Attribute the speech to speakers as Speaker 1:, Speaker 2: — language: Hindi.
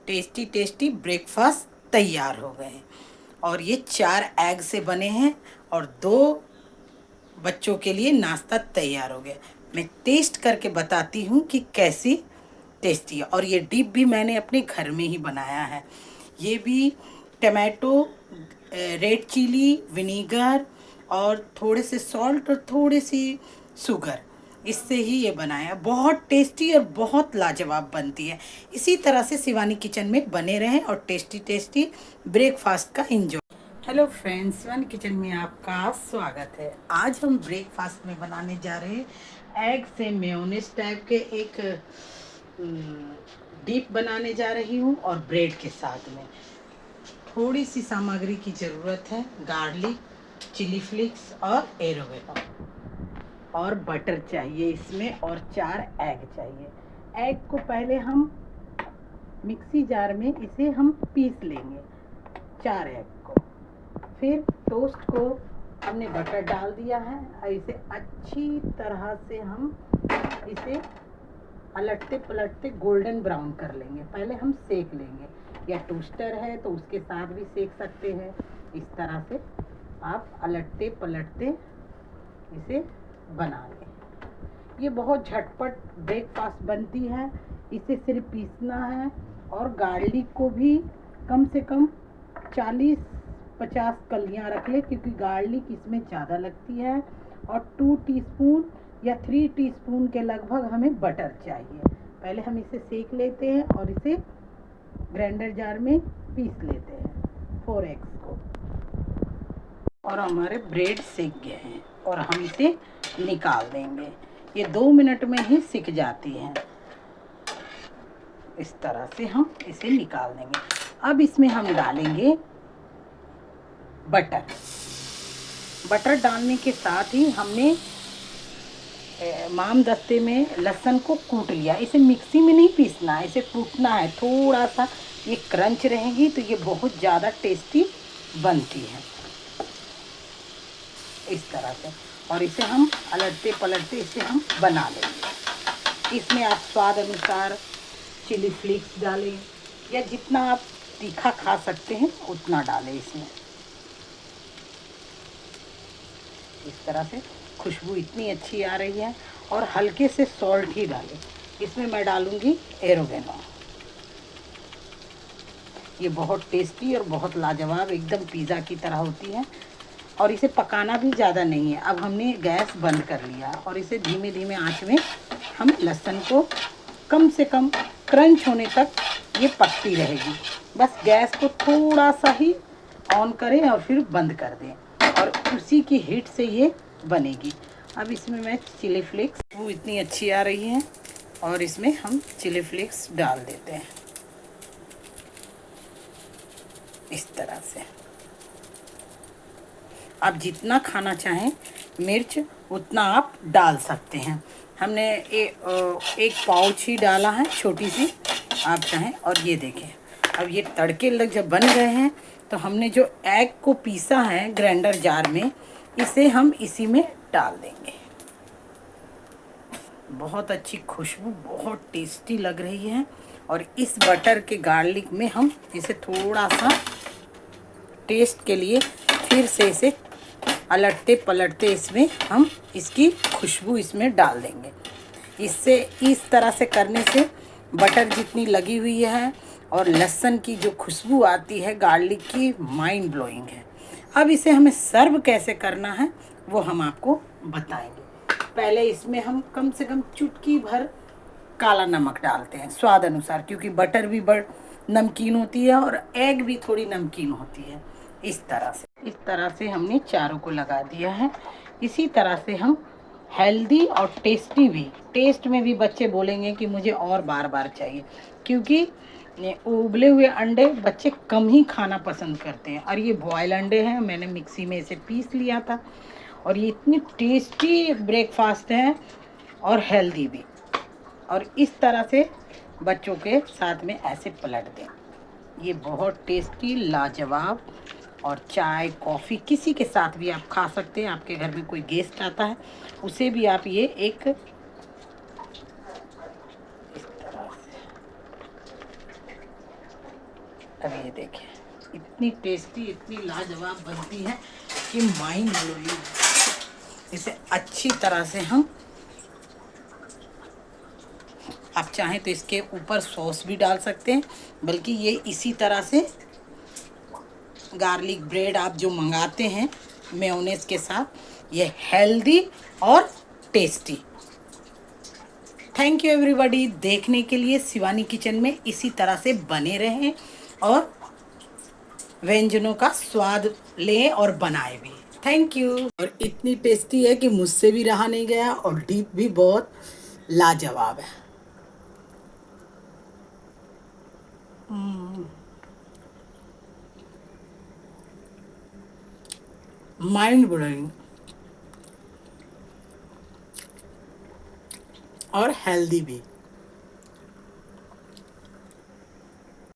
Speaker 1: टेस्टी टेस्टी ब्रेकफास्ट तैयार हो गए हैं। और ये 4 एग से बने हैं और 2 बच्चों के लिए नाश्ता तैयार हो गया। मैं टेस्ट करके बताती हूँ कि कैसी टेस्टी है। और ये डिप भी मैंने अपने घर में ही बनाया है। ये भी टमाटो, रेड चिली, विनीगर और थोड़े से सॉल्ट और थोड़ी सी शुगर, इससे ही ये बनाया। बहुत टेस्टी और बहुत लाजवाब बनती है। इसी तरह से शिवानी किचन में बने रहें और टेस्टी टेस्टी ब्रेकफास्ट का enjoy. Hello friends, Shivani kitchen में आपका स्वागत है। आज हम ब्रेकफास्ट में बनाने जा रहे हैं एग से मेयोनेज़ टाइप के एक डिप बनाने जा रही हूँ और ब्रेड के साथ में। थोड़ी सी सामग्री की ज़रूरत है, गार्लिक, चिली फ्लेक्स और एरोवेनो और बटर चाहिए इसमें, और 4 एग चाहिए। एग को पहले हम मिक्सी जार में इसे हम पीस लेंगे, 4 एग को। फिर टोस्ट को हमने बटर डाल दिया है और इसे अच्छी तरह से हम इसे पलटते पलटते गोल्डन ब्राउन कर लेंगे। पहले हम सेक लेंगे, या टोस्टर है तो उसके साथ भी सेक सकते हैं। इस तरह से आप पलटते पलटते इसे बना लें। ये बहुत झटपट ब्रेकफास्ट बनती है। इसे सिर्फ पीसना है और गार्लिक को भी कम से कम 40-50 कलियां रख ले, क्योंकि गार्लिक इसमें ज़्यादा लगती है। और 2 टीस्पून या 3 टीस्पून के लगभग हमें बटर चाहिए। पहले हम इसे सेक लेते हैं और इसे ग्राइंडर जार में पीस लेते हैं 4 एग्स को। और हमारे ब्रेड सेक गए हैं और हम इसे निकाल देंगे। ये 2 मिनट में ही सिक जाती हैं। इस तरह से हम इसे निकाल देंगे। अब इसमें हम डालेंगे बटर। बटर डालने के साथ ही हमने माम दस्ते में लहसुन को कूट लिया। इसे मिक्सी में नहीं पीसना है, इसे कूटना है। थोड़ा सा ये क्रंच रहेगी तो ये बहुत ज़्यादा टेस्टी बनती है। इस तरह से, और इसे हम पलटते पलटते इसे हम बना लेंगे। इसमें आप स्वाद अनुसार चिली फ्लेक्स डालें, या जितना आप तीखा खा सकते हैं उतना डालें इसमें। इस तरह से खुशबू इतनी अच्छी आ रही है। और हल्के से सॉल्ट ही डालें। इसमें मैं डालूँगी एरोवेनो। ये बहुत टेस्टी और बहुत लाजवाब एकदम पिज़्ज़ा की तरह होती है। और इसे पकाना भी ज़्यादा नहीं है। अब हमने गैस बंद कर लिया और इसे धीमे धीमे आंच में हम लहसुन को कम से कम क्रंच होने तक ये पकती रहेगी। बस गैस को थोड़ा सा ही ऑन करें और फिर बंद कर दें, और उसी की हीट से ये बनेगी। अब इसमें मैं चिली फ्लेक्स, वो इतनी अच्छी आ रही है, और इसमें हम चिली फ्लेक्स डाल देते हैं इस तरह से। आप जितना खाना चाहें मिर्च उतना आप डाल सकते हैं। हमने एक पाउच ही डाला है, छोटी सी, आप चाहें। और ये देखें, अब ये तड़के लग जब बन गए हैं तो हमने जो एग को पीसा है ग्राइंडर जार में, इसे हम इसी में डाल देंगे। बहुत अच्छी खुशबू, बहुत टेस्टी लग रही है। और इस बटर के गार्लिक में हम इसे थोड़ा सा टेस्ट के लिए फिर से इसे पलटते पलटते इसमें हम इसकी खुशबू इसमें डाल देंगे। इससे इस तरह से करने से बटर जितनी लगी हुई है और लहसुन की जो खुशबू आती है गार्लिक की, माइंड ब्लोइंग है। अब इसे हमें सर्व कैसे करना है वो हम आपको बताएंगे। पहले इसमें हम कम से कम चुटकी भर काला नमक डालते हैं स्वाद अनुसार, क्योंकि बटर भी नमकीन होती है और एग भी थोड़ी नमकीन होती है। इस तरह से हमने चारों को लगा दिया है। इसी तरह से हम हेल्दी और टेस्टी भी, टेस्ट में भी बच्चे बोलेंगे कि मुझे और बार बार चाहिए, क्योंकि उबले हुए अंडे बच्चे कम ही खाना पसंद करते हैं। और ये बॉयल अंडे हैं, मैंने मिक्सी में इसे पीस लिया था। और ये इतनी टेस्टी ब्रेकफास्ट है और हेल्दी भी। और इस तरह से बच्चों के साथ में ऐसे पलट दें। ये बहुत टेस्टी, लाजवाब, और चाय कॉफ़ी किसी के साथ भी आप खा सकते हैं। आपके घर में कोई गेस्ट आता है उसे भी आप ये एक इस तरह से अब ये देखिए इतनी टेस्टी, इतनी लाजवाब बनती है कि माइंड ब्लोइंग। इसे अच्छी तरह से हम, आप चाहें तो इसके ऊपर सॉस भी डाल सकते हैं, बल्कि ये इसी तरह से गार्लिक ब्रेड आप जो मंगाते हैं मेयोनेज़ के साथ, ये हेल्दी और टेस्टी। थैंक यू एवरीबॉडी देखने के लिए। शिवानी किचन में इसी तरह से बने रहें और व्यंजनों का स्वाद लें और बनाएं भी। Thank you. और इतनी टेस्टी है कि मुझसे भी रहा नहीं गया और डीप भी बहुत लाजवाब है। माइंड ब्लोइंग और हेल्दी भी।